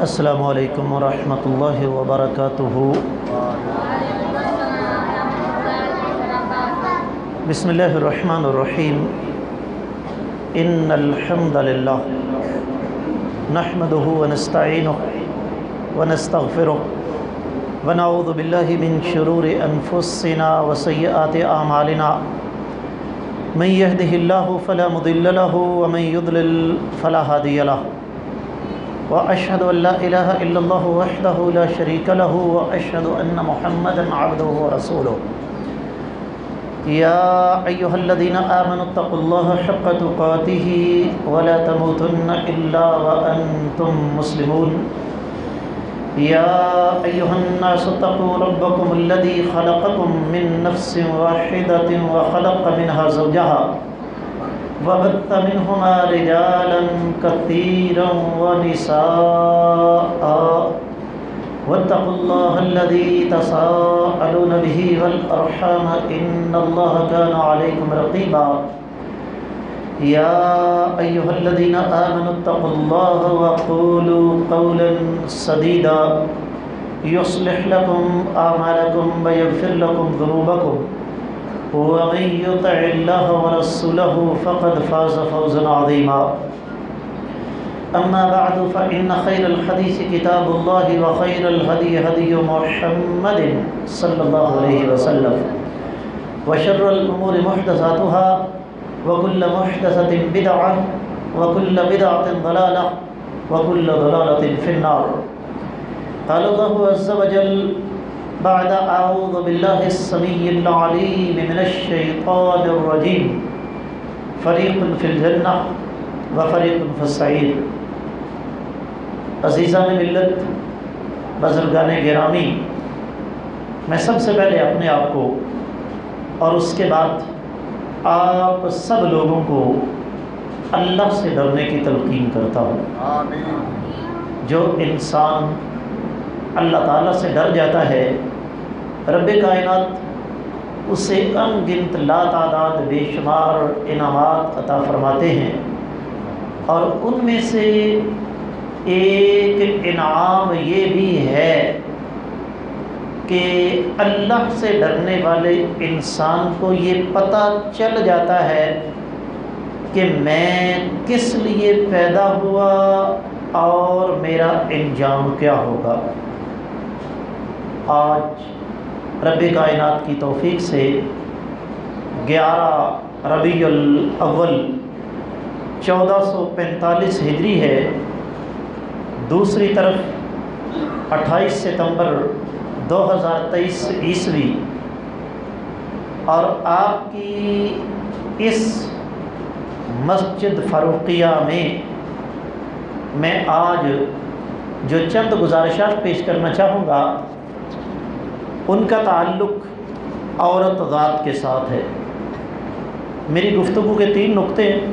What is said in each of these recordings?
السلام علیکم ورحمۃ اللہ وبرکاتہ۔ بسم اللہ الرحمن الرحیم۔ ان الحمد للہ نحمده ونستعینه ونستغفره ونعوذ باللہ من شرور انفسنا وسیئات اعمالنا، من يهده الله فلا مضل له ومن يضلل فلا هادي له، وأشهد أن لا إله إلا الله وحده لا شريك له، وأشهد أن محمدا عبده ورسوله۔ يا أيها الذين آمنوا اتقوا الله حق تقاته ولا تموتن إلا وأنتم مسلمون۔ يا أيها الناس اتقوا ربكم الذي خلقكم من نفس واحدة وخلق منها زوجها وبث منهما رجالا كثيرا ونساء، واتقوا الله الذي تساءلون به والأرحام إن الله كان عليكم رقيبا۔ يا أيها الذين آمنوا اتقوا الله وقولوا قولا سديدا يصلح لكم أعمالكم ويغفر لكم ذنوبكم، ومن يطع الله ورسوله فقد فاز فوزا عظيما۔ أما بعد فإن خير الحديث كتاب الله وخير الهدي هدي محمد صلى الله عليه وسلم، وشر الأمور محدثاتها وكل محدثة بدعة وكل بدعة ضلالة وكل ضلالة في النار۔ قال الله عز وجل بعد اعوذ باللہ السمیع العلیم من الشیطان الرجیم، فریق فی الجنہ وفریق فی السعیر۔ عزیزان ملت، بزرگان گرامی، میں سب سے پہلے اپنے آپ کو اور اس کے بعد آپ سب لوگوں کو اللہ سے ڈرنے کی تلقین کرتا ہوں۔ آمین۔ جو انسان اللہ تعالیٰ سے ڈر جاتا ہے، رب کائنات اسے ان گنت لا تعداد بے شمار انعامات عطا فرماتے ہیں، اور ان میں سے ایک انعام یہ بھی ہے کہ اللہ سے ڈرنے والے انسان کو یہ پتہ چل جاتا ہے کہ میں کس لیے پیدا ہوا اور میرا انجام کیا ہوگا۔ آج رب کائنات کی توفیق سے 11 ربیع الاول 1445 ہجری ہے، دوسری طرف 28 ستمبر 2023 عیسوی، اور آپ کی اس مسجد فاروقیہ میں آج جو چند گزارشات پیش کرنا چاہوں گا ان کا تعلق عورت ذات کے ساتھ ہے۔ میری گفتگو کے 3 نقطے ہیں۔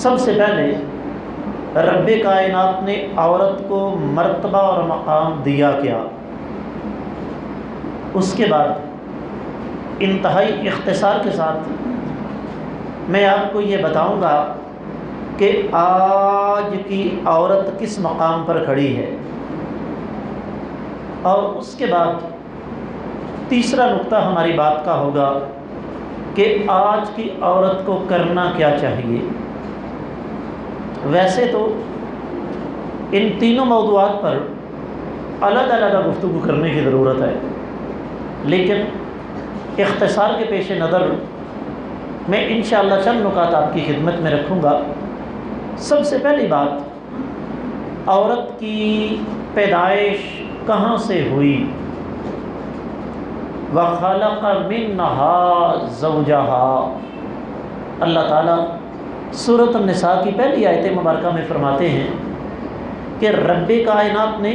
سب سے پہلے رب کائنات نے عورت کو مرتبہ اور مقام دیا کیا، اس کے بعد انتہائی اختصار کے ساتھ میں آپ کو یہ بتاؤں گا کہ آج کی عورت کس مقام پر کھڑی ہے، اور اس کے بعد تیسرا نقطہ ہماری بات کا ہوگا کہ آج کی عورت کو کرنا کیا چاہیے۔ ویسے تو ان تینوں موضوعات پر الگ الگ گفتگو کرنے کی ضرورت ہے، لیکن اختصار کے پیش نظر میں انشاءاللہ چند نکات آپ کی خدمت میں رکھوں گا۔ سب سے پہلی بات، عورت کی پیدائش کہاں سے ہوئی؟ وَخَلَقَ مِنْهَا زَوْجَهَا۔ اللہ تعالیٰ سورۃ النساء کی پہلی آیت مبارکہ میں فرماتے ہیں کہ رب کائنات نے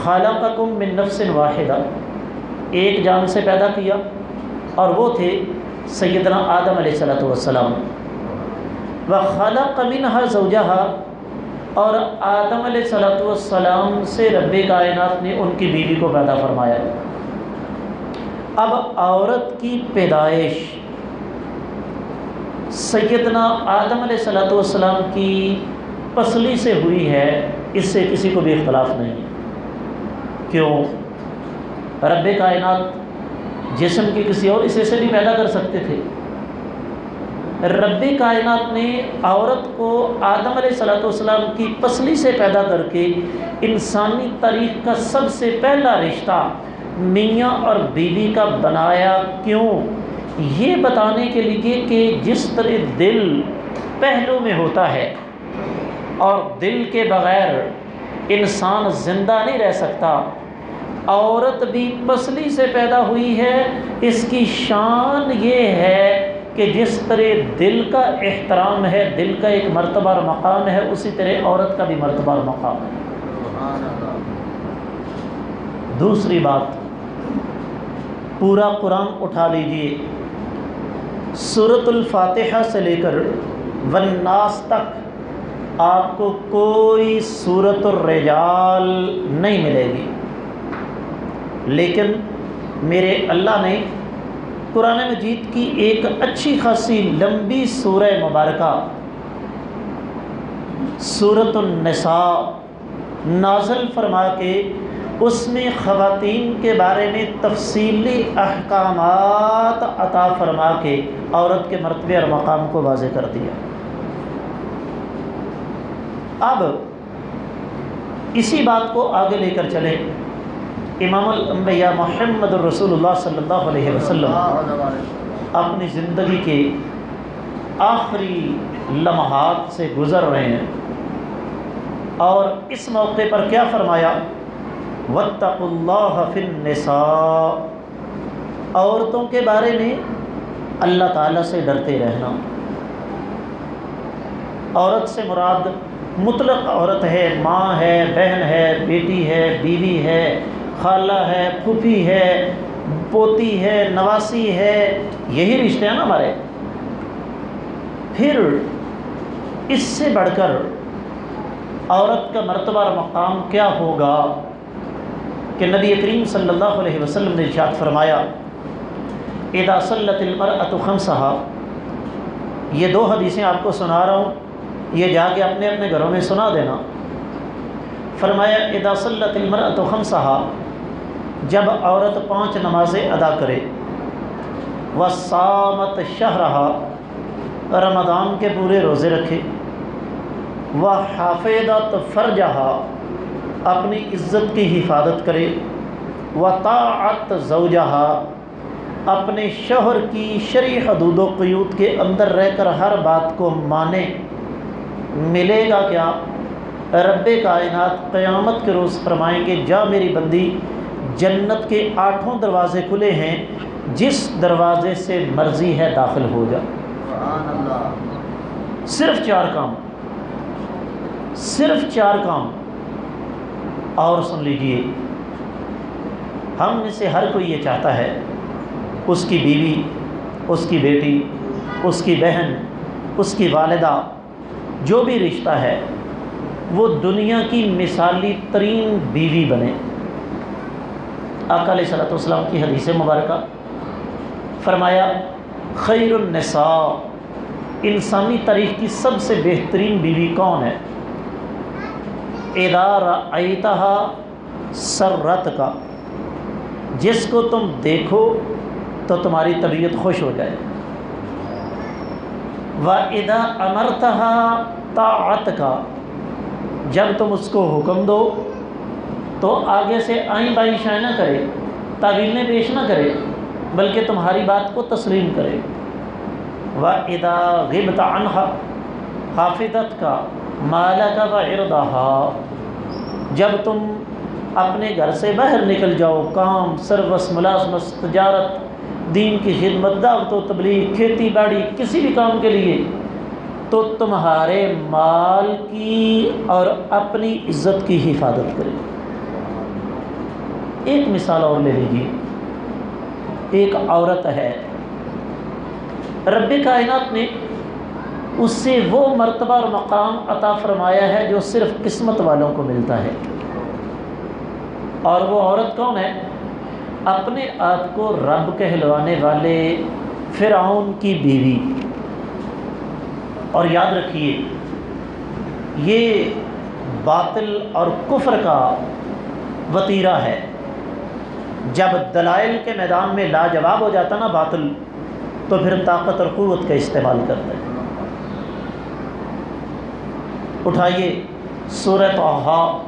خَلَقَكُم مِّن نَفْسٍ وَاحِدَةٍ، ایک جان سے پیدا کیا، اور وہ تھے سیدنا آدم علیہ السلام۔ وَخَلَقَ مِنْهَا زَوْجَهَا، اور آدم علیہ السلام سے رب کائنات نے ان کی بیوی کو پیدا فرمایا۔ اب عورت کی پیدائش سیدنا آدم علیہ السلام کی پسلی سے ہوئی ہے اس سے کسی کو بھی اختلاف نہیں ہے۔ کیوں؟ رب کائنات جسم کی کسی اور حصے سے بھی پیدا کر سکتے تھے۔ رب کائنات نے عورت کو آدم علیہ السلام کی پسلی سے پیدا کر کے انسانی تاریخ کا سب سے پہلا رشتہ میاں اور بیوی کا بنایا۔ کیوں؟ یہ بتانے کے لیے کہ جس طرح دل پہلو میں ہوتا ہے اور دل کے بغیر انسان زندہ نہیں رہ سکتا، عورت بھی پسلی سے پیدا ہوئی ہے۔ اس کی شان یہ ہے کہ جس طرح دل کا احترام ہے، دل کا ایک مرتبہ اور مقام ہے، اسی طرح عورت کا بھی مرتبہ اور مقام ہے۔ دوسری بات، پورا قرآن اٹھا لیجئے، سورۃ الفاتحہ سے لے کر والناس تک آپ کو کوئی سورۃ الرجال نہیں ملے گی، لیکن میرے اللہ نے قرآن مجید کی ایک اچھی خاصی لمبی سورہ مبارکہ سورۃ النساء نازل فرما کے اس میں خواتین کے بارے میں تفصیلی احکامات عطا فرما کے عورت کے مرتبے اور مقام کو واضح کر دیا۔ اب اسی بات کو آگے لے کر چلیں، امام الانبیاء محمد الرسول اللہ صلی اللہ علیہ وسلم اپنی زندگی کے آخری لمحات سے گزر رہے ہیں، اور اس موقع پر کیا فرمایا؟ واتقوا اللہ فی النساء، عورتوں کے بارے میں اللہ تعالیٰ سے ڈرتے رہنا۔ عورت سے مراد مطلق عورت ہے، ماں ہے، بہن ہے، بیٹی ہے، بیوی ہے، خالہ ہے، پھوپھی ہے، پوتی ہے، نواسی ہے، یہی رشتے ہیں نا ہمارے۔ پھر اس سے بڑھ کر عورت کا مرتبہ اور مقام کیا ہوگا کہ نبی کریم صلی اللہ علیہ وسلم نے ارشاد فرمایا، اذا صلت المرأة خمسہا، یہ دو حدیثیں آپ کو سنا رہا ہوں، یہ جا کے اپنے اپنے گھروں میں سنا دینا۔ فرمایا اذا صلت المرأة خمسہا، جب عورت 5 نمازیں ادا کرے، وصامت شہرہا، رمضان کے پورے روزے رکھے، وحافظت فرجہا، اپنی عزت کی حفاظت کرے، وطاعت زوجہا، اپنے شوہر کی شرعی حدود و قیود کے اندر رہ کر ہر بات کو مانے، ملے گا کیا؟ رب کائنات قیامت کے روز فرمائیں گے، جا میری بندی، جنت کے 8 دروازے کھلے ہیں، جس دروازے سے مرضی ہے داخل ہو جا۔ صرف 4 کام، صرف 4 کام۔ اور سن لیجئے، ہم میں سے ہر کوئی یہ چاہتا ہے اس کی بیوی، اس کی بیٹی، اس کی بہن، اس کی والدہ، جو بھی رشتہ ہے وہ دنیا کی مثالی ترین بیوی بنے۔ آقا علیہ السلام کی حدیث مبارکہ فرمایا، خیر النساء، انسانی تاریخ کی سب سے بہترین بیوی کون ہے؟ اذا رأیتہا سرتک، جس کو تم دیکھو تو تمہاری طبیعت خوش ہو جائے۔ وَإِذَا أَمَرْتَهَا طَاعَتْكَ، جب تم اس کو حکم دو تو آگے سے آئیں بائیں شائیں نہ کرے، تعویلیں پیش نہ کرے، بلکہ تمہاری بات کو تسلیم کرے۔ وَإِذَا غِبْتَ عَنْهَا حَافِظَتْكَ مَالَكَ وَعِرْضَهَا، جب تم اپنے گھر سے باہر نکل جاؤ، کام، سروس، ملازمت، تجارت، دین کی خدمت، دعوت و تبلیغ، کھیتی باڑی، کسی بھی کام کے لیے، تو تمہارے مال کی اور اپنی عزت کی حفاظت کرے۔ ایک مثال اور لے لیجیے، ایک عورت ہے، رب کائنات نے اس سے وہ مرتبہ اور مقام عطا فرمایا ہے جو صرف قسمت والوں کو ملتا ہے، اور وہ عورت کون ہے؟ اپنے آپ کو رب کہلوانے والے فرعون کی بیوی۔ اور یاد رکھیے، یہ باطل اور کفر کا وتیرہ ہے۔ جب دلائل کے میدان میں لاجواب ہو جاتا نا باطل، تو پھر طاقت اور قوت کا استعمال کرتا ہے۔ اٹھائیے سورہ طٰہٰ،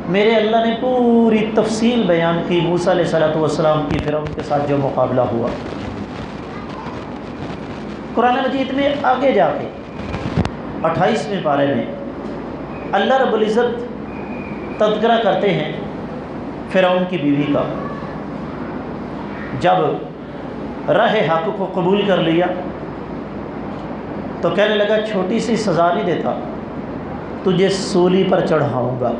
میرے اللہ نے پوری تفصیل بیان کی موسیٰ علیہ السلام کی فرعون کے ساتھ جو مقابلہ ہوا۔ قرآن مجید میں آگے جا کے 28ویں پارے میں اللہ رب العزت تذکرہ کرتے ہیں فرعون کی بیوی کا۔ جب راہ حق کو قبول کر لیا تو کہنے لگا چھوٹی سی سزا نہیں دیتا، تجھے سولی پر چڑھاؤں گا۔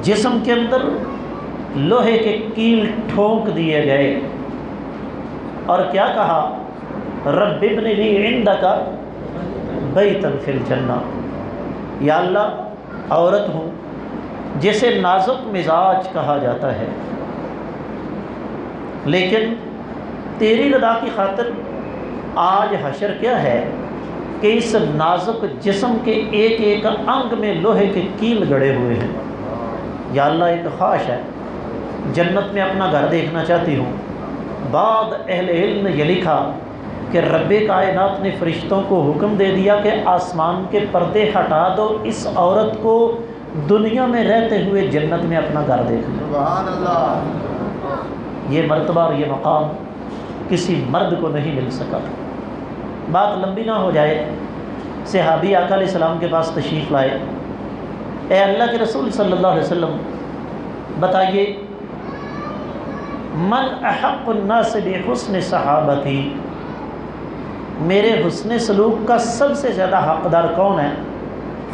جسم کے اندر لوہے کے کیل ٹھونک دیے گئے اور کیا کہا، رب ابن لی عندک بیتا فی الجنہ، یا اللہ عورت ہوں جسے نازک مزاج کہا جاتا ہے، لیکن تیری رضا کی خاطر آج حشر کیا ہے کہ اس نازک جسم کے ایک ایک انگ میں لوہے کے کیل گڑے ہوئے ہیں۔ یا اللہ ایک خواہش ہے، جنت میں اپنا گھر دیکھنا چاہتی ہوں۔ بعد اہل علم نے یہ لکھا کہ رب کائنات نے فرشتوں کو حکم دے دیا کہ آسمان کے پردے ہٹا دو، اس عورت کو دنیا میں رہتے ہوئے جنت میں اپنا گھر دیکھنا۔ سبحان اللہ۔ یہ مرتبہ اور یہ مقام کسی مرد کو نہیں مل سکا۔ بات لمبی نہ ہو جائے، صحابی آقا علیہ السلام کے پاس تشریف لائے، اے اللہ کے رسول صلی اللہ علیہ وسلم بتائیے، من احق الناس بحسن صحابتی، میرے حسن سلوک کا سب سے زیادہ حقدار کون ہے؟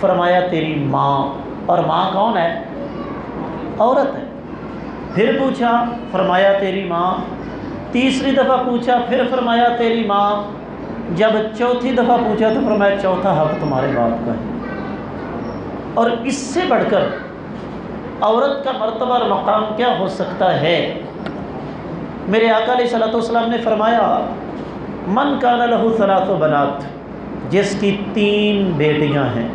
فرمایا تیری ماں۔ اور ماں کون ہے؟ عورت ہے۔ پھر پوچھا، فرمایا تیری ماں۔ تیسری دفعہ پوچھا، پھر فرمایا تیری ماں۔ جب چوتھی دفعہ پوچھا تو فرمایا چوتھا حق تمہارے باپ کا ہے۔ اور اس سے بڑھ کر عورت کا مرتبہ اور مقام کیا ہو سکتا ہے؟ میرے آقا علیہ السلام نے فرمایا، من کان لہ ثلاث بنات، جس کی 3 بیٹیاں ہیں،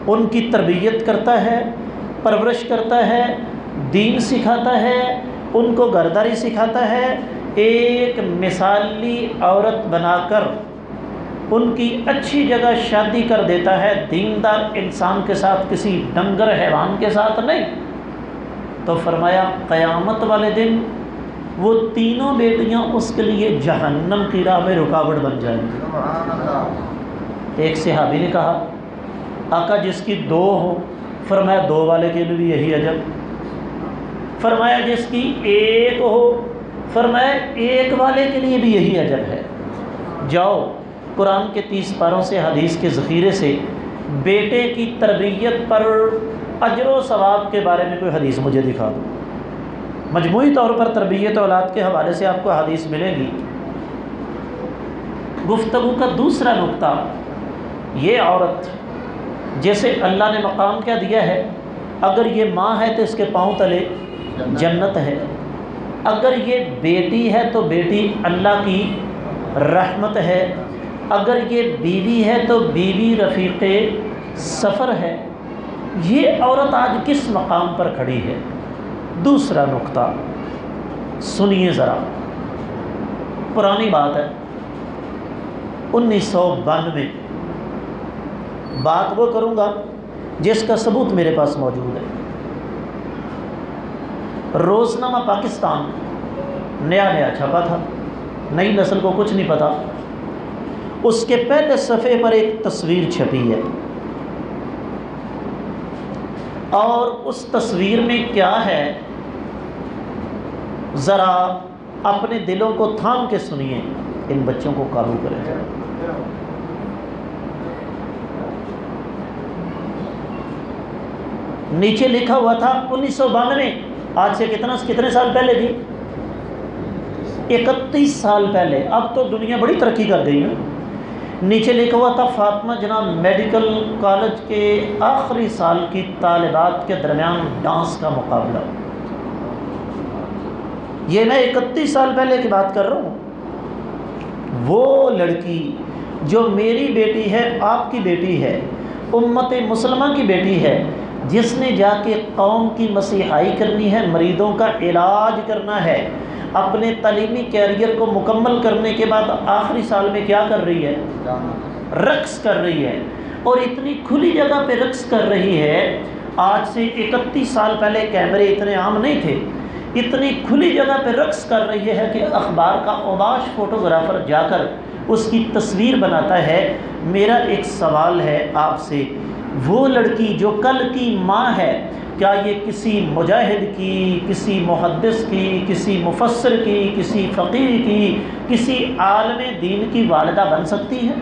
ان کی تربیت کرتا ہے، پرورش کرتا ہے، دین سکھاتا ہے، ان کو گھرداری سکھاتا ہے، ایک مثالی عورت بنا کر ان کی اچھی جگہ شادی کر دیتا ہے، دیندار انسان کے ساتھ، کسی ڈنگر حیوان کے ساتھ نہیں، تو فرمایا قیامت والے دن وہ 3 بیٹیاں اس کے لیے جہنم کی راہ میں رکاوٹ بن جائیں گی۔ ایک صحابی نے کہا، آقا جس کی 2 ہو؟ فرمایا 2 والے کے لیے بھی یہی عجب۔ فرمایا جس کی 1 ہو؟ فرمایا 1 والے کے لیے بھی یہی عجب ہے۔ جاؤ قرآن کے 30 پاروں سے، حدیث کے ذخیرے سے بیٹے کی تربیت پر اجر و ثواب کے بارے میں کوئی حدیث مجھے دکھا دو۔ مجموعی طور پر تربیت اولاد کے حوالے سے آپ کو حدیث ملے گی۔ گفتگو کا دوسرا نقطہ، یہ عورت جیسے اللہ نے مقام کیا دیا ہے، اگر یہ ماں ہے تو اس کے پاؤں تلے جنت ہے، اگر یہ بیٹی ہے تو بیٹی اللہ کی رحمت ہے، اگر یہ بیوی ہے تو بیوی رفیق سفر ہے۔ یہ عورت آج کس مقام پر کھڑی ہے؟ دوسرا نقطہ سنیے ذرا، پرانی بات ہے، 1992 بات وہ کروں گا جس کا ثبوت میرے پاس موجود ہے۔ روزنامہ پاکستان نیا چھپا تھا، نئی نسل کو کچھ نہیں پتا۔ اس کے پہلے صفحے پر ایک تصویر چھپی ہے، اور اس تصویر میں کیا ہے ذرا اپنے دلوں کو تھام کے سنیے، ان بچوں کو قابو کریں۔ نیچے لکھا ہوا تھا 1992، آج سے کتنے سال پہلے جی؟ 31 سال پہلے۔ اب تو دنیا بڑی ترقی کر گئی ہے۔ نیچے لکھا ہوا تھا فاطمہ جناب میڈیکل کالج کے آخری سال کی طالبات کے درمیان ڈانس کا مقابلہ۔ یہ میں 31 سال پہلے کی بات کر رہا ہوں۔ وہ لڑکی جو میری بیٹی ہے، آپ کی بیٹی ہے، امت مسلمہ کی بیٹی ہے، جس نے جا کے قوم کی مسیحائی کرنی ہے، مریضوں کا علاج کرنا ہے، اپنے تعلیمی کیریئر کو مکمل کرنے کے بعد آخری سال میں کیا کر رہی ہے؟ رقص کر رہی ہے، اور اتنی کھلی جگہ پہ رقص کر رہی ہے۔ آج سے 31 سال پہلے کیمرے اتنے عام نہیں تھے، اتنی کھلی جگہ پہ رقص کر رہی ہے کہ اخبار کا اوباش فوٹوگرافر جا کر اس کی تصویر بناتا ہے۔ میرا ایک سوال ہے آپ سے، وہ لڑکی جو کل کی ماں ہے، کیا یہ کسی مجاہد کی، کسی محدث کی، کسی مفسر کی، کسی فقیر کی، کسی عالم دین کی والدہ بن سکتی ہے؟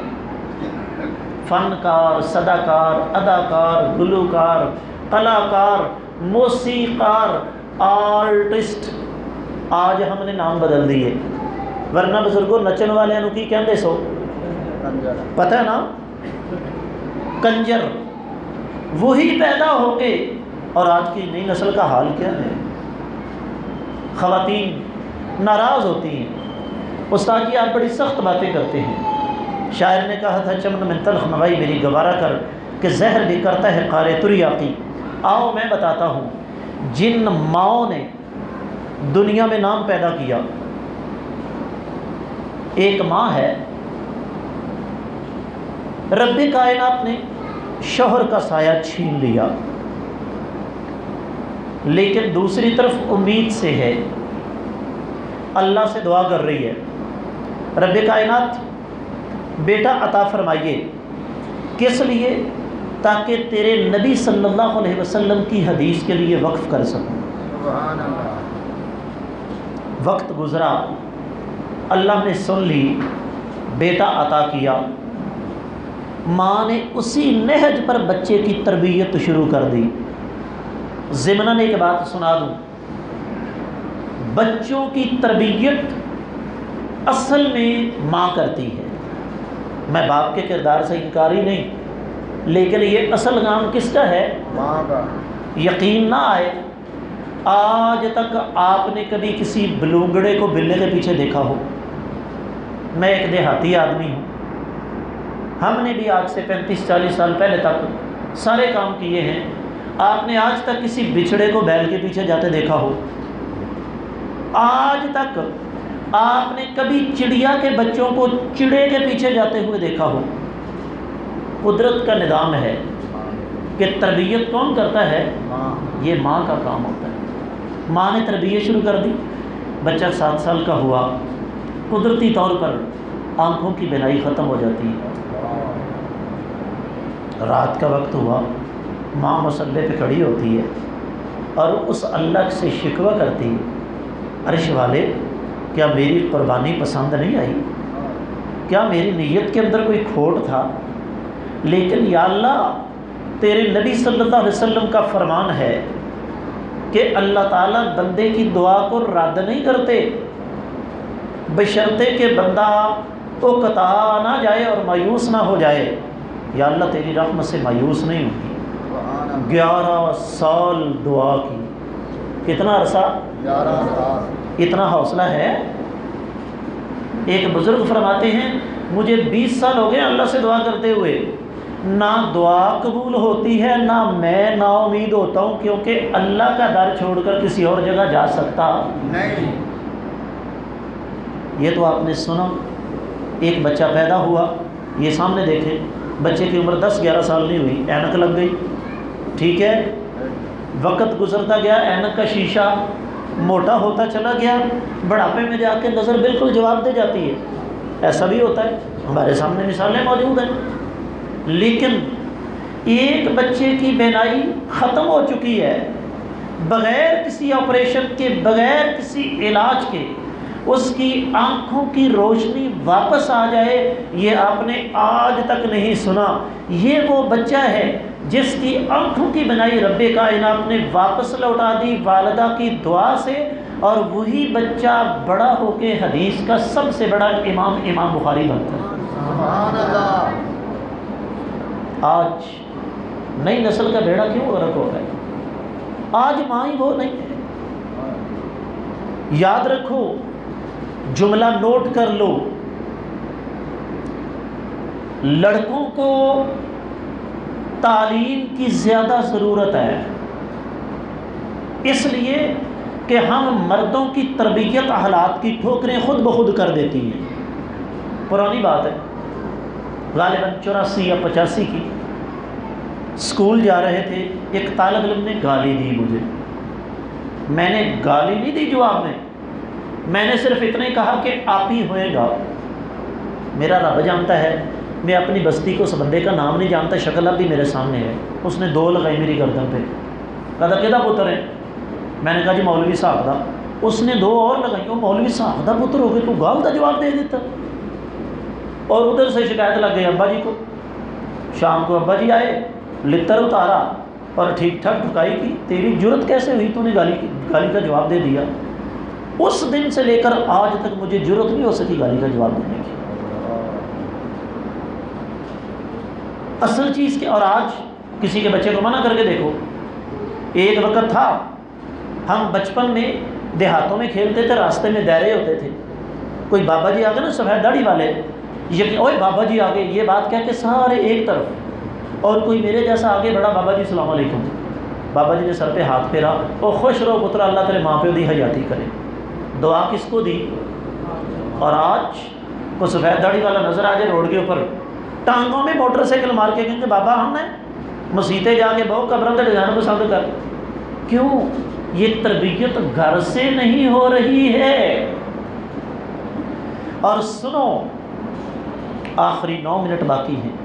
فنکار، صداکار، اداکار، گلوکار، کلاکار، موسیقار، آرٹسٹ، آج ہم نے نام بدل دیے، ورنہ بزرگوں نچن والے کی کہندے سو پتہ ہے نا، کنجر، وہی پیدا ہو کے۔ اور آج کی نئی نسل کا حال کیا ہے؟ خواتین ناراض ہوتی ہیں، استاد جی آپ بڑی سخت باتیں کرتے ہیں۔ شاعر نے کہا تھا چمن میں تلخ نوائی میری گوارا کر، کہ زہر بھی کرتا ہے قارِ تریاقی۔ آؤ میں بتاتا ہوں جن ماؤں نے دنیا میں نام پیدا کیا۔ ایک ماں ہے، رب کائنات نے شوہر کا سایہ چھین لیا، لیکن دوسری طرف امید سے ہے، اللہ سے دعا کر رہی ہے، رب کائنات بیٹا عطا فرمائیے، کس لیے؟ تاکہ تیرے نبی صلی اللہ علیہ وسلم کی حدیث کے لیے وقف کر سکوں۔ سبحان اللہ۔ وقت گزرا، اللہ نے سن لی، بیٹا عطا کیا، ماں نے اسی نہج پر بچے کی تربیت شروع کر دی۔ ضمناً ایک بات سنا دوں، بچوں کی تربیت اصل میں ماں کرتی ہے۔ میں باپ کے کردار سے انکاری نہیں، لیکن یہ اصل کام کس کا ہے؟ ماں کا۔ یقین نہ آئے، آج تک آپ نے کبھی کسی بلونگڑے کو بلے کے پیچھے دیکھا ہو؟ میں ایک دیہاتی آدمی ہوں، ہم نے بھی آج سے 35-40 سال پہلے تک سارے کام کیے ہیں۔ آپ نے آج تک کسی بچھڑے کو بیل کے پیچھے جاتے دیکھا ہو؟ آج تک آپ نے کبھی چڑیا کے بچوں کو چڑے کے پیچھے جاتے ہوئے دیکھا ہو؟ قدرت کا نظام ہے کہ تربیت کون کرتا ہے؟ یہ ماں کا کام ہوتا ہے۔ ماں نے تربیت شروع کر دی، بچہ 7 سال کا ہوا، قدرتی طور پر آنکھوں کی بینائی ختم ہو جاتی ہے۔ رات کا وقت ہوا، ماں مصلے پہ کھڑی ہوتی ہے اور اس اللہ سے شکوہ کرتی ہے، عرش والے کیا میری قربانی پسند نہیں آئی؟ کیا میری نیت کے اندر کوئی کھوٹ تھا؟ لیکن یا اللہ، تیرے نبی صلی اللہ علیہ وسلم کا فرمان ہے کہ اللہ تعالیٰ بندے کی دعا کو رد نہیں کرتے، بشرطے کہ بندہ اکتا نہ جائے اور مایوس نہ ہو جائے۔ یا اللہ تیری رحمت سے مایوس نہیں ہوگی۔ 11 سال دعا کی، کتنا عرصہ؟ 11 سال۔ اتنا حوصلہ ہے؟ ایک بزرگ فرماتے ہیں مجھے 20 سال ہو گئے اللہ سے دعا کرتے ہوئے، نہ دعا قبول ہوتی ہے نہ میں نا امید ہوتا ہوں، کیونکہ اللہ کا در چھوڑ کر کسی اور جگہ جا سکتا نہیں۔ یہ تو آپ نے سنا، ایک بچہ پیدا ہوا، یہ سامنے دیکھیں، بچے کی عمر 10-11 سال نہیں ہوئی، اینک لگ گئی، ٹھیک ہے، وقت گزرتا گیا، اینک کا شیشہ موٹا ہوتا چلا گیا، بڑھاپے میں جا کے نظر بالکل جواب دے جاتی ہے۔ ایسا بھی ہوتا ہے، ہمارے سامنے مثالیں موجود ہیں۔ لیکن ایک بچے کی بینائی ختم ہو چکی ہے، بغیر کسی آپریشن کے، بغیر کسی علاج کے اس کی آنکھوں کی روشنی واپس آ جائے، یہ آپ نے آج تک نہیں سنا۔ یہ وہ بچہ ہے جس کی آنکھوں کی بنائی رب کائنات نے واپس لوٹا دی والدہ کی دعا سے، اور وہی بچہ بڑا ہو کے حدیث کا سب سے بڑا امام بخاری بنتا ہے۔ سبحان اللہ۔ آج نئی نسل کا بیڑا کیوں غرق ہو گیا؟ آج ماں ہی وہ نہیں ہے۔ یاد رکھو، جملہ نوٹ کر لو، لڑکوں کو تعلیم کی زیادہ ضرورت ہے، اس لیے کہ ہم مردوں کی تربیت حالات کی ٹھوکریں خود بخود کر دیتی ہیں۔ پرانی بات ہے، غالباً 84 یا 85 کی، اسکول جا رہے تھے، ایک طالب علم نے گالی دی مجھے۔ میں نے گالی نہیں دی جواب میں نے صرف اتنا ہی کہا کہ آپ ہی ہوئے گا، میرا رب جانتا ہے، میں اپنی بستی کو اس بندے کا نام نہیں جانتا، شکل اب بھی میرے سامنے ہے۔ اس نے 2 لگائی میری گردن پہ، کہا کہدا پتر ہے؟ میں نے کہا جی مولوی صاحب دا۔ اس نے 2 اور لگائی، وہ مولوی صاحب دا پتر ہو گئے، تو گال دا جواب دے دیتا۔ اور ادھر سے شکایت لگ گئی ابا جی کو۔ شام کو ابا جی آئے، لتر اتارا اور ٹھیک ٹھاک ٹھکائی کی، تیری جرت کیسے ہوئی، تو نے گالی کا جواب دے دیا۔ اس دن سے لے کر آج تک مجھے جرت نہیں ہو سکی گالی کا جواب دینے کی۔ اصل چیز کی، اور آج کسی کے بچے کو منع کر کے دیکھو۔ ایک وقت تھا ہم بچپن میں دیہاتوں میں کھیلتے تھے، راستے میں دائرے ہوتے تھے، کوئی بابا جی آگے نا سفید داڑھی والے، اوے بابا جی آگے، یہ بات کہہ کے سارے ایک طرف، اور کوئی میرے جیسا آگے بڑا، بابا جی السلام علیکم۔ بابا جی نے سر پہ ہاتھ پھیرا، او خوش رہو پترا، اللہ تیرے ماں پیو دی حیاتی کرے۔ دعا کس کو دی؟ اور آج کو سفید داڑھی والا نظر آ جائے روڈ کے اوپر، ٹانگوں میں موٹر سائیکل مار کے کہیں کہ بابا ہم نے مسیطے جا کے بہو قبروں کے ڈیزائن پسند کر۔ کیوں؟ یہ تربیت گھر سے نہیں ہو رہی ہے۔ اور سنو، آخری 9 منٹ باقی ہیں۔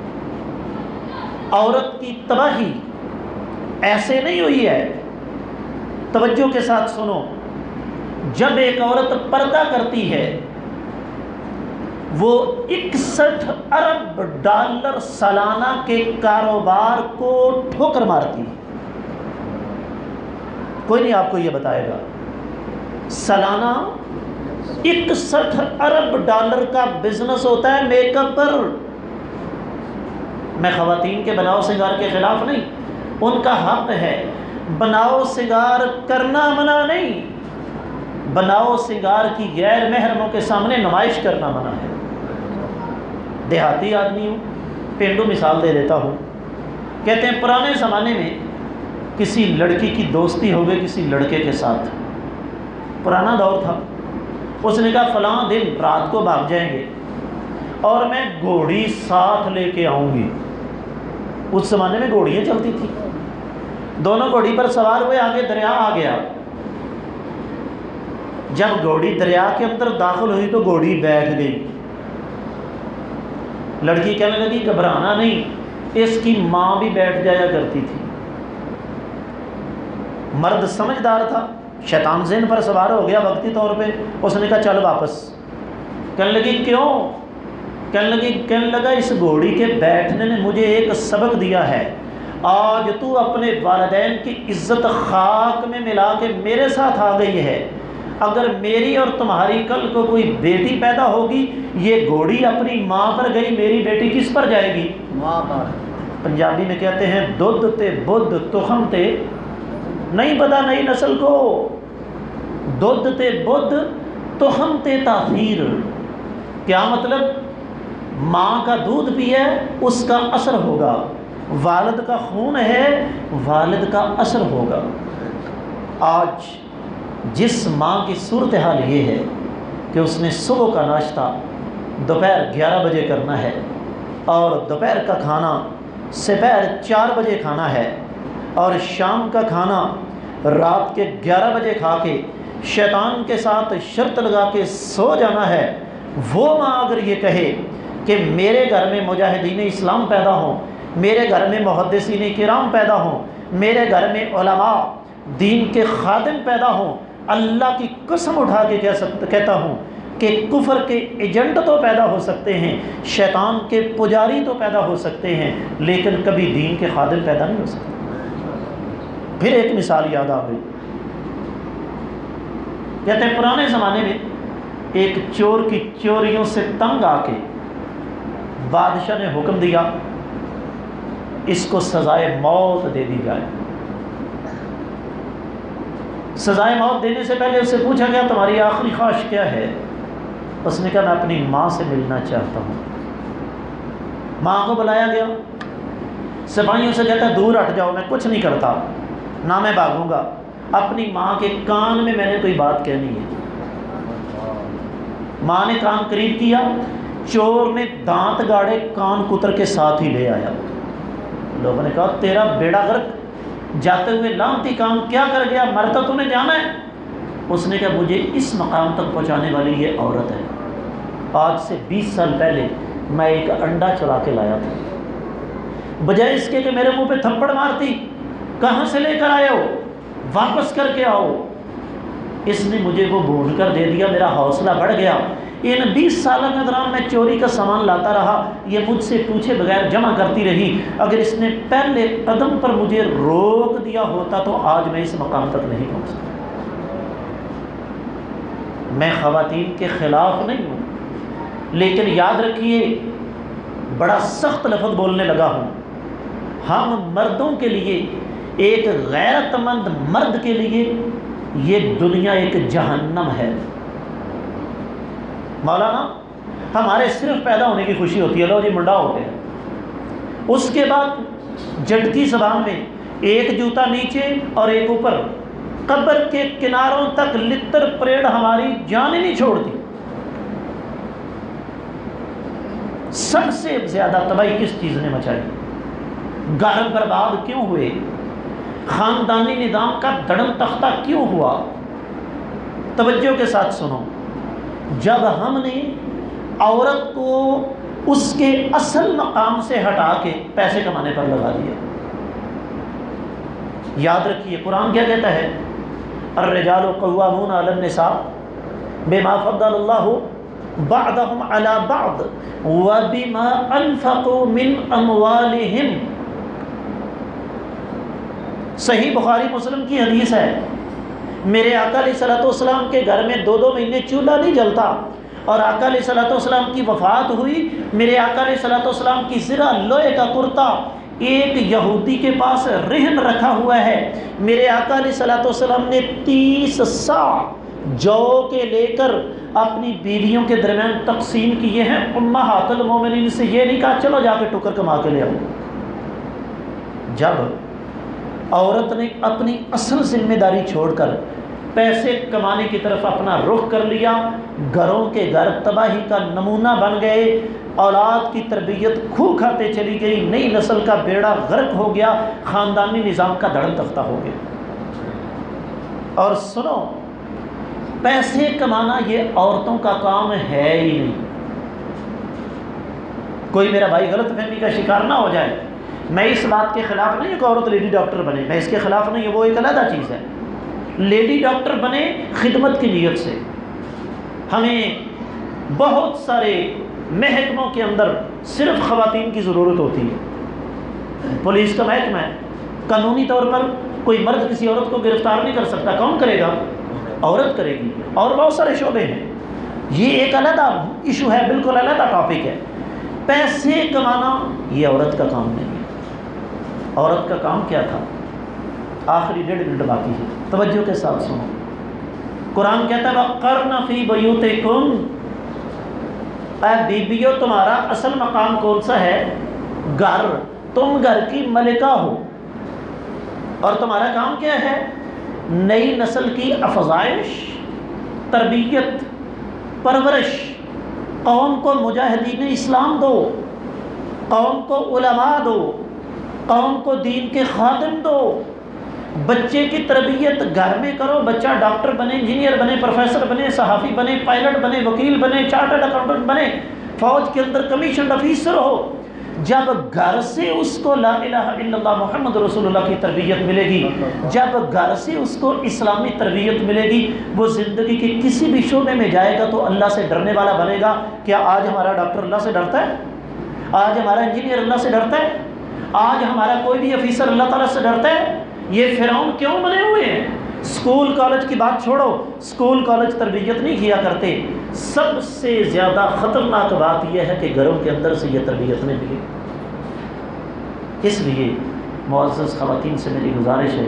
عورت کی تباہی ایسے نہیں ہوئی ہے، توجہ کے ساتھ سنو۔ جب ایک عورت پردہ کرتی ہے، وہ 61 ارب ڈالر سالانہ کے کاروبار کو ٹھوکر مارتی ہے۔ کوئی نہیں آپ کو یہ بتائے گا، سالانہ 61 ارب ڈالر کا بزنس ہوتا ہے میک اپ پر۔ میں خواتین کے بناؤ سنگار کے خلاف نہیں، ان کا حق ہے، بناؤ سنگار کرنا منع نہیں، بناؤ سنگار کی غیر محرموں کے سامنے نمائش کرنا منع ہے۔ دیہاتی آدمی ہوں، پینڈو مثال دے دیتا ہوں، کہتے ہیں پرانے زمانے میں کسی لڑکی کی دوستی ہو گئی کسی لڑکے کے ساتھ، پرانا دور تھا، اس نے کہا فلاں دن رات کو بھاگ جائیں گے اور میں گھوڑی ساتھ لے کے آؤں گی۔ اس زمانے میں گھوڑیاں چلتی تھی، دونوں گھوڑی پر سوار ہوئے، آگے دریا آ گیا۔ جب گھوڑی دریا کے اندر داخل ہوئی تو گھوڑی بیٹھ گئی۔ لڑکی کہنے لگی گھبرانا نہیں، اس کی ماں بھی بیٹھ جایا کرتی تھی۔ مرد سمجھدار تھا، شیطان ذہن پر سوار ہو گیا وقتی طور پہ، اس نے کہا چل واپس۔ کہنے لگی کیوں؟ کہنے لگا اس گھوڑی کے بیٹھنے نے مجھے ایک سبق دیا ہے، آج تو اپنے والدین کی عزت خاک میں ملا کے میرے ساتھ آ گئی ہے، اگر میری اور تمہاری کل کو کوئی بیٹی پیدا ہوگی، یہ گھوڑی اپنی ماں پر گئی، میری بیٹی کس پر جائے گی؟ ماں پر۔ پنجابی میں کہتے ہیں دودھ تے بدھ تخم تے، نہیں پتا نئی نسل کو، دودھ تے بدھ تخم تے تاثیر۔ کیا مطلب؟ ماں کا دودھ پیے اس کا اثر ہوگا، والد کا خون ہے والد کا اثر ہوگا۔ آج جس ماں کی صورتحال یہ ہے کہ اس نے صبح کا ناشتہ دوپہر 11 بجے کرنا ہے اور دوپہر کا کھانا سپہر 4 بجے کھانا ہے اور شام کا کھانا رات کے 11 بجے کھا کے شیطان کے ساتھ شرط لگا کے سو جانا ہے، وہ ماں اگر یہ کہے کہ میرے گھر میں مجاہدین اسلام پیدا ہوں، میرے گھر میں محدثین کرام پیدا ہوں، میرے گھر میں علماء دین کے خادم پیدا ہوں، اللہ کی قسم اٹھا کے کہتا ہوں کہ کفر کے ایجنٹ تو پیدا ہو سکتے ہیں، شیطان کے پجاری تو پیدا ہو سکتے ہیں، لیکن کبھی دین کے خادم پیدا نہیں ہو سکتے۔ پھر ایک مثال یاد آ گئی، کہتے ہیں پرانے زمانے میں ایک چور کی چوریوں سے تنگ آ کے بادشاہ نے حکم دیا اس کو سزائے موت دے دی جائے۔ سزائے موت دینے سے پہلے اس سے پوچھا گیا تمہاری آخری خواہش کیا ہے؟ اس نے کہا میں اپنی ماں سے ملنا چاہتا ہوں۔ ماں کو بلایا گیا، سپاہیوں سے کہتا ہے دور ہٹ جاؤ، میں کچھ نہیں کرتا، نہ میں بھاگوں گا، اپنی ماں کے کان میں نے کوئی بات کہنی ہے۔ ماں نے کان قریب کیا، چور نے دانت گاڑے کان کتر کے ساتھ ہی لے آیا۔ لوگوں نے کہا تیرا بیڑا غرق، جاتے ہوئے لعنتی کام کیا کر گیا، مرتا تو نے جانا ہے۔ اس نے کہا مجھے اس مقام تک پہنچانے والی یہ عورت ہے، آج سے 20 سال پہلے میں ایک انڈا چرا کے لایا تھا، بجائے اس کے کہ میرے منہ پہ تھپڑ مارتی، کہاں سے لے کر آئے ہو، واپس کر کے آؤ۔ اس نے مجھے وہ بھون کر دے دیا، میرا حوصلہ بڑھ گیا، ان 20 سالوں کے دوران میں چوری کا سامان لاتا رہا، یہ مجھ سے پوچھے بغیر جمع کرتی رہی، اگر اس نے پہلے قدم پر مجھے روک دیا ہوتا تو آج میں اس مقام تک نہیں پہنچتا۔ میں خواتین کے خلاف نہیں ہوں، لیکن یاد رکھیے بڑا سخت لفظ بولنے لگا ہوں، ہم مردوں کے لیے، ایک غیرت مند مرد کے لیے یہ دنیا ایک جہنم ہے۔ مولانا ہمارے صرف پیدا ہونے کی خوشی ہوتی ہے، لو جی منڈا ہوتے ہیں، اس کے بعد جٹکی زبان میں ایک جوتا نیچے اور ایک اوپر، قبر کے کناروں تک لتر پریڈ ہماری جان ہی نہیں چھوڑتی۔ سب سے زیادہ تباہی کس چیز نے مچائی؟ گھر برباد کیوں ہوئے؟ خاندانی نظام کا دھڑم تختہ کیوں ہوا؟ توجہ کے ساتھ سنو، جب ہم نے عورت کو اس کے اصل مقام سے ہٹا کے پیسے کمانے پر لگا دیا۔ یاد رکھیے قرآن کیا کہتا ہے؟ الرجال قوامون علی النساء بما فضل اللہ بعضهم علی بعض وبما انفقوا من اموالہم۔ صحیح بخاری مسلم کی حدیث ہے، میرے آقا علیہ الصلوۃ والسلام کے گھر میں 2 مہینے چولہا نہیں جلتا، اور آقا علیہ الصلوۃ والسلام کی وفات ہوئی، میرے آقا علیہ الصلوۃ والسلام کی زرہ لوہے کا کرتا ایک یہودی کے پاس رہن رکھا ہوا ہے، میرے آقا علیہ الصلوۃ والسلام نے 30 صاع جو کے لے کر اپنی بیویوں کے درمیان تقسیم کیے ہیں۔ امہات المومنین سے یہ نہیں کہا چلو جا کے ٹکر کما کے لے آؤ۔ جب عورت نے اپنی اصل ذمہ داری چھوڑ کر پیسے کمانے کی طرف اپنا رخ کر لیا، گھروں کے گھر تباہی کا نمونہ بن گئے، اولاد کی تربیت کھو کھاتے چلی گئی، نئی نسل کا بیڑا غرق ہو گیا، خاندانی نظام کا دھڑم تختہ ہو گیا۔ اور سنو، پیسے کمانا یہ عورتوں کا کام ہے ہی نہیں۔ کوئی میرا بھائی غلط فہمی کا شکار نہ ہو جائے، میں اس بات کے خلاف نہیں کہ عورت لیڈی ڈاکٹر بنے، میں اس کے خلاف نہیں، وہ ایک علیحدہ چیز ہے۔ لیڈی ڈاکٹر بنے خدمت کی نیت سے، ہمیں بہت سارے محکموں کے اندر صرف خواتین کی ضرورت ہوتی ہے۔ پولیس کا محکمہ ہے، قانونی طور پر کوئی مرد کسی عورت کو گرفتار نہیں کر سکتا، کون کرے گا؟ عورت کرے گی، اور بہت سارے شعبے ہیں، یہ ایک علیحدہ ایشو ہے، بالکل علیحدہ ٹاپک ہے۔ پیسے کمانا یہ عورت کا کام نہیں ہے۔ عورت کا کام کیا تھا؟ آخری 1.5 منٹ باقی ہے، توجہ کے ساتھ سنو، قرآن کہتا ہے وَقَرْنَ فِي بُيُوتِكُمْ، اے بیبیو تمہارا اصل مقام کون سا ہے؟ گھر، تم گھر کی ملکہ ہو، اور تمہارا کام کیا ہے؟ نئی نسل کی افزائش، تربیت، پرورش، قوم کو مجاہدین اسلام دو، قوم کو علماء دو، قوم کو دین کے خادم دو، بچے کی تربیت گھر میں کرو، بچہ ڈاکٹر بنے، انجینئر بنے، پروفیسر بنے، صحافی بنے، پائلٹ بنے، وکیل بنے، چارٹرڈ اکاؤنٹنٹ بنے، فوج کے اندر کمیشنڈ آفیسر ہو۔ جب گھر سے اس کو لا الہ الا اللہ محمد رسول اللہ کی تربیت ملے گی، جب گھر سے اس کو اسلامی تربیت ملے گی، وہ زندگی کے کسی بھی شعبے میں جائے گا تو اللہ سے ڈرنے والا بنے گا۔ کیا آج ہمارا ڈاکٹر اللہ سے ڈرتا ہے؟ آج ہمارا انجینئر اللہ سے ڈرتا ہے؟ آج ہمارا کوئی بھی آفیسر اللہ تعالیٰ سے ڈرتا ہے؟ یہ فرعون کیوں بنے ہوئے ہیں؟ اسکول کالج کی بات چھوڑو، اسکول کالج تربیت نہیں کیا کرتے، سب سے زیادہ خطرناک بات یہ ہے کہ گھروں کے اندر سے یہ تربیت نہیں ملی۔ اس لیے معزز خواتین سے میری گزارش ہے،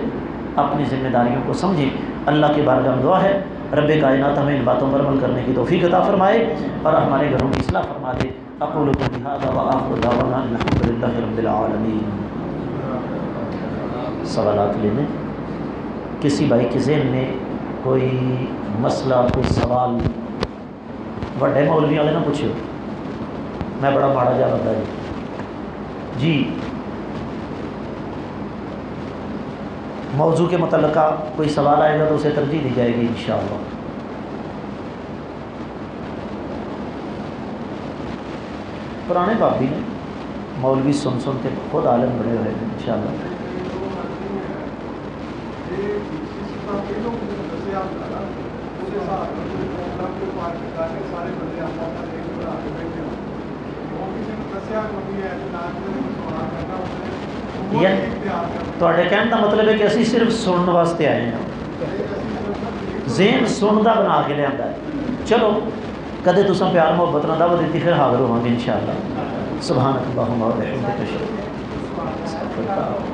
اپنی ذمہ داریوں کو سمجھیں۔ اللہ کی بارگاہ میں دعا ہے رب کائنات ہمیں ان باتوں پر عمل کرنے کی توفیق عطا فرمائے اور ہمارے گھروں کی اصلاح فرما دے۔ اقول قولی ھذا وآخر دعوانا الحمدللہ رب العالمین۔ سوالات لینے، کسی بھائی کے ذہن میں کوئی مسئلہ، کوئی سوال، وڈے مولوی والے نہ پوچھو، میں بڑا ماڑا جا بندہ جی۔ موضوع کے متعلقہ کوئی سوال آئے گا تو اسے ترجیح دی جائے گی انشاءاللہ۔ پرانے بابی نے مولوی سن سن کے خود عالم بڑے ہوئے ہیں انشاءاللہ۔ تواڈے کہنے کا مطلب ہے کہ اسی صرف سننے واسطے آئے ہیں، ذہن سندا بنا کے لیا ہے۔ چلو کدے تساں پیار محبت نہ دعوت دیتی، پھر حاضر ہوں گے انشاءاللہ۔ سبحانک اللہم و بحمدک اشہد ان لا الہ الا انت استغفرک۔